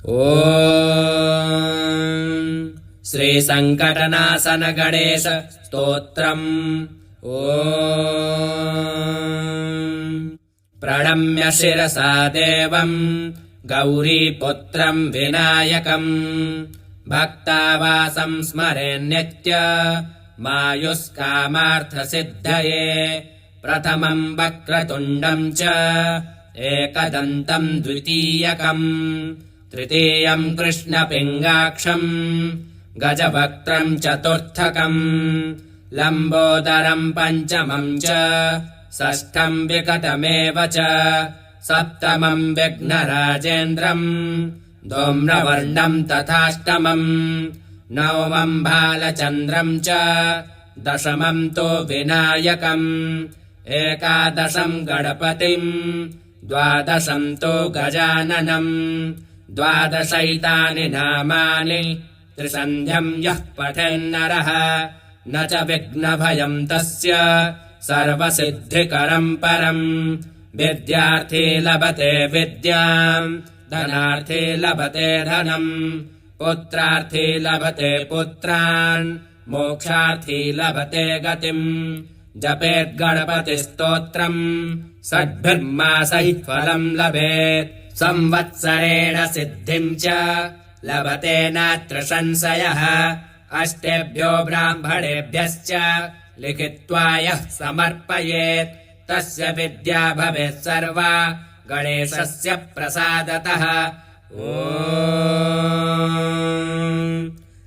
ॐ श्रीसङ्कटनाशन गणेश स्तोत्रम्। ॐ प्रणम्य शिरसा देवम् गौरीपुत्रम् विनायकम् भक्तावासम् स्मरेन्नित्य मायुष्कामार्थसिद्धये। प्रथमम् वक्रतुण्डम् च एकदन्तम् द्वितीयकम् तृतीयम् कृष्णपिङ्गाक्षम् गजवक्त्रम् चतुर्थकम् लम्बोदरम् पञ्चमम् च षष्ठम् विकटमेव च सप्तमम् विघ्नराजेन्द्रम् धूम्रवर्णम् तथाष्टमम् नवमम् बालचन्द्रम् च दशमम् तु विनायकम् एकादशम् गणपतिम् द्वादशम् तु गजाननम् द्वादशैतानि नामानि त्रिसन्ध्यम् यः पठेन्नरः न च विघ्नभयम् तस्य सर्वसिद्धिकरम् परम्। विद्यार्थी लभते विद्याम् धनार्थी लभते धनम् पुत्रार्थी लभते पुत्रान् मोक्षार्थी लभते गतिम्। जपेद्गणपतिस्तोत्रम् षड्भिर्मासैः फलम् लभेत् संवत्सरेण सिद्धिम् च लभते नात्र संशयः। अष्टेभ्यो ब्राह्मणेभ्यश्च लिखित्वा यः समर्पयेत् तस्य विद्या भवेत् सर्वा गणेशस्य प्रसादतः। ॐ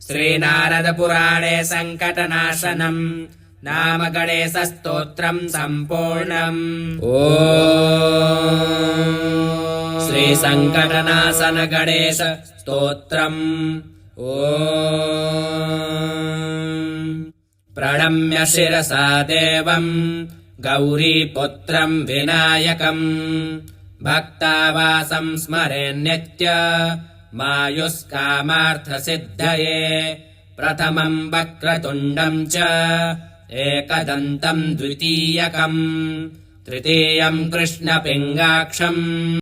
श्रीनारदपुराणे सङ्कटनाशनम् नाम गणेशस्तोत्रम् सम्पूर्णम्। ॐ श्रीसङ्कटनाशन गणेश स्तोत्रम्। ॐ प्रणम्य शिरसा देवम् गौरीपुत्रम् विनायकम् भक्तावासम् स्मरेन्नित्य मायुष्कामार्थसिद्धये। प्रथमम् वक्रतुण्डम् च एकदन्तम् द्वितीयकम् तृतीयम् कृष्णपिङ्गाक्षम्